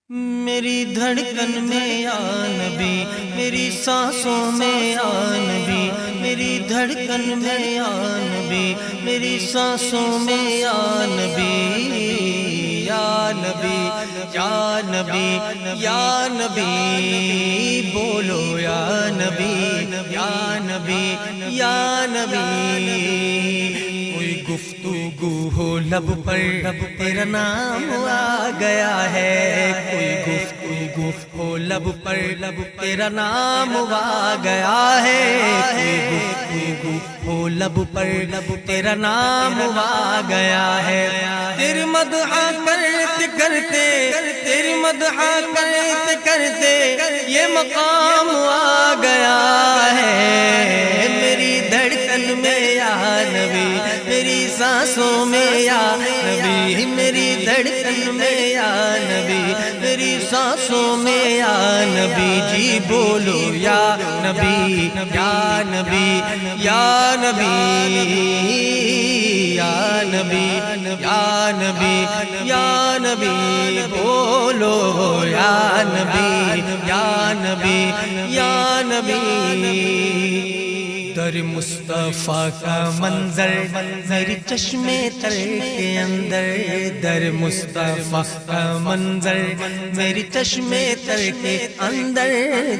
میری دھڑکن میں یا نبی، میری سانسوں میں یا نبی، میری دھڑکن میں یا نبی، میری سانسوں میں یا نبی، یا نبی یا نبی یا نبی، بولو یا نبی یا نبی یا نبی۔ کوئی گفتگو ہو لب پر تیرا نام آ گیا ہے، کوئی گفتگو ہو لب پر تیرا نام آ گیا ہے، کوئی گفتگو ہو لب پر تیرا نام آ گیا ہے۔ تیری مدح کرتے کرتے، تیری مدح کرتے کرتے یہ مقام آ گیا ہے۔ میری دھڑکن میں یا نبی، میری سانسوں میں یا نبی، میری دھڑکن میں یا نبی، میری سانسوں میں یا نبی، جی بولو یا نبی یا نبی یا نبی یا نبی یا نبی یا نبی، بولو یا نبی یا نبی یا نبی۔ در مصطفیٰ کا منظر میری چشمے تر کے اندر، در مصطفیٰ کا منظر میری چشمے تر کے اندر،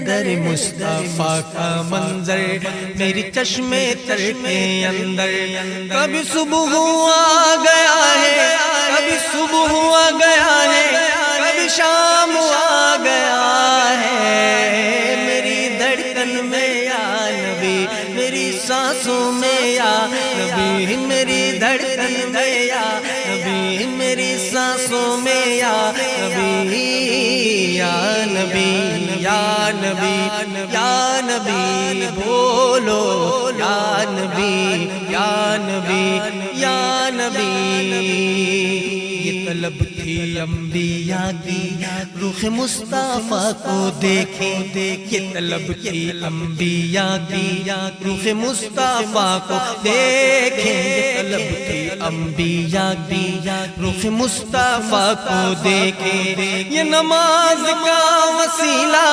در مصطفیٰ کا منظر میری چشمے تر کے اندر۔ کبھی صبح آ گیا ہے، کبھی صبح آ گیا ہے، کبھی شام آ گیا ہے۔ میری دھڑکن میں یا نبی، میری سانسوں میں یا نبی، میری دھڑکن میں یا نبی، میری سانسوں میں یا نبی، یا نبی یا نبی یا نبی، بولو یا نبی یا نبی یا نبی۔ یہ طلب تھی انبیاء کی روح مصطفیٰ کو دیکھیں، یہ طلب تھی انبیاء کی روح مصطفیٰ کو دیکھیں، یہ طلب تھی انبیاء کی روح مصطفیٰ کو دیکھیں۔ یہ نماز کا وسیلہ،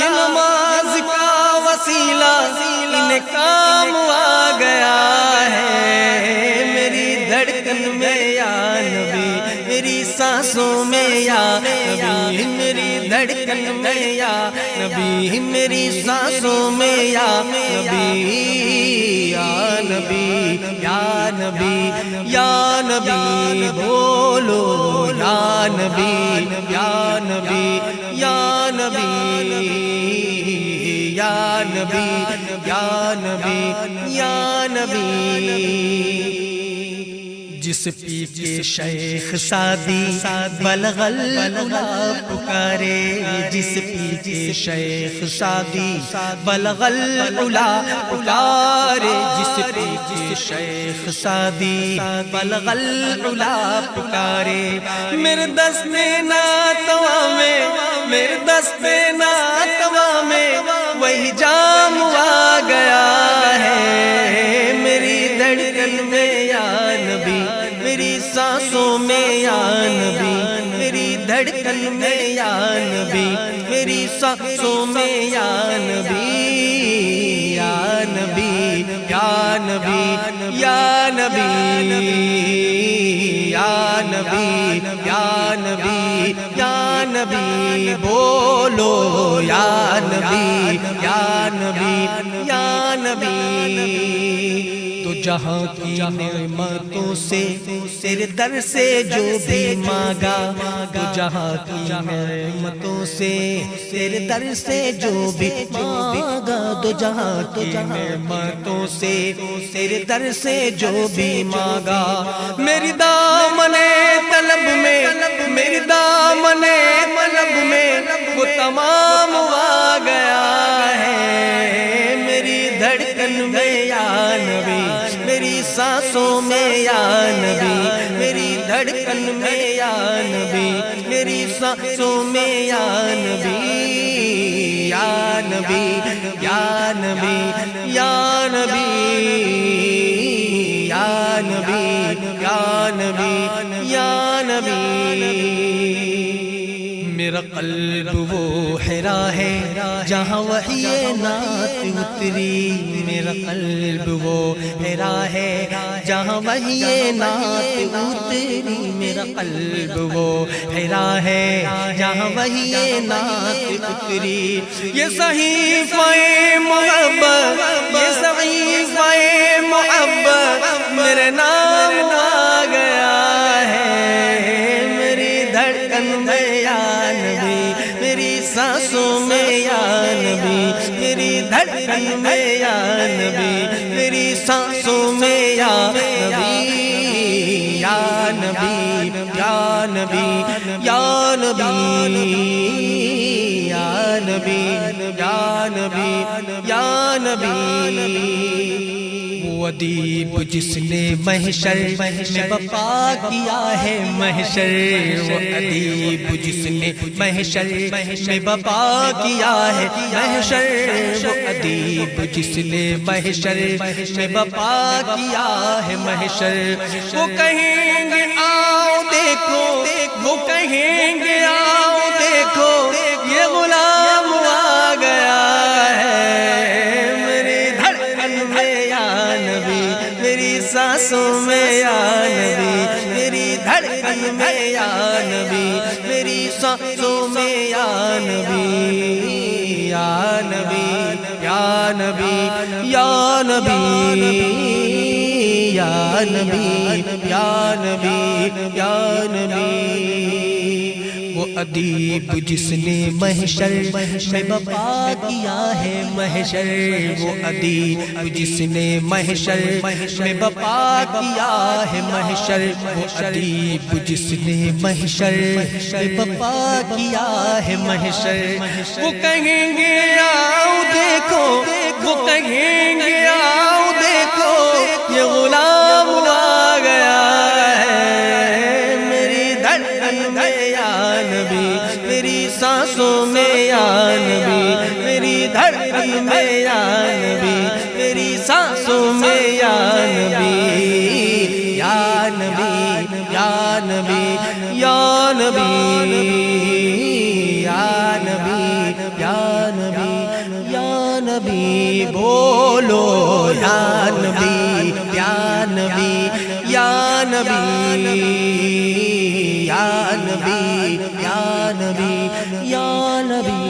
یہ نماز کا وسیلہ انہیں کام آ گیا ہے۔ میری دھڑکن میں یا نبی، میری سانسوں میں یا نبی، میری دھڑکن میں یا نبی، میری سانسوں میں یا نبی، یا نبی یا نبی یا نبی، بولو یا نبی یا نبی یا نبی، یا نبی یا نبی یا نبی۔ جس پی کے شیخ سعدی بلغ العلا پکارے، جس پی کے شیخ سعدی بلغ العلا پکارے، جس پی کے شیخ سعدی بلغ العلا پکارے۔ میرے دست ناتوا میں، میرے دست ناتوا میں وہی جام آ گیا ہے۔ میری دھڑکن میں یا نبی، میری سانسوں میں یا نبی، میری دھڑکن میں یا نبی، میری سانسوں میں یا نبی، یا نبی یا نبی یا نبی، یا نبی یا نبی یا نبی، بولو یا نبی یا نبی یا نبی۔ تو جہاں کی نعمتوں سے تیرے در سے جو بھی مانگا، تو جہاں کی نعمتوں سے تیرے در سے جو بھی مانگا، تو جہاں کی نعمتوں سے تیرے در سے جو بھی مانگا، میری دامن طلب میں، میری دامن طلب میں وہ تمام آ گیا ہے۔ میری دھڑکن میں یا نبی، میری سانسوں میں یا نبی، میری دھڑکن میں یا نبی، میری سانسوں میں یا نبی، یا نبی یا نبی یا نبی، یا نبی یا نبی یا نبی۔ میرا قلب وہ حرا ہے جہاں وحی نعت اتری، میرا قلب وہ حرا ہے جہاں وحی نعت اتری، میرا قلب وہ حرا ہے جہاں وحی نعت اتری۔ یہ صحیفہ محبت، یہ صحیفہ محبت میرے نام آ گیا ہے، میری دھڑکن میں یا نبی، میری سانسوں میں یا نبی، میری دھڑکن میں یا نبی، میری سانسوں میں یا نبی، یا نبی یا نبی یا نبی یا نبی یا نبی یا نبی۔ وہ ادیب جس نے محشر میں بپا کیا ہے محشر، وہ ادیب جس نے محشر میں بپا کیا ہے محشر، وہ ادیب جس نے محشر میں بپا کیا ہے محشر۔ وہ کہیں گے آؤ دیکھو، وہ کہیں گے آؤ دیکھو، یہ غلام آ گیا ہے، میری دھڑکن میں یا نبی، میری سانسوں میں یا نبی، میری دھڑکن میں یا نبی، میری سانسوں میں یا نبی، یا نبی یا نبی یا نبی یا نبی یا نبی یا نبی۔ وہ ادیب جس نے محشر میں بپا کیا ہے محشر، وہ ادیب جس نے محشر میں بپا کیا ہے محشر، وہ ادیب جس نے محشر میں بپا کیا ہے محشر۔ وہ کہیں گے آؤ دیکھو، وہ کہیں گے آؤ دیکھو، یہ غلام آ گیا ہے، میری دھڑکن میں یا نبی، میری سانسوں میں یا نبی، میری دھڑکن میں یا نبی، میری سانسوں میں یا نبی، یا نبی یا نبی یا نبی یا نبی یا نبی یا نبی، بولو یا نبی یا نبی یا نبی یا نبی یا نبی یا نبی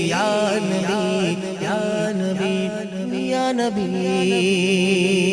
یا نبی یا نبی یا نبی۔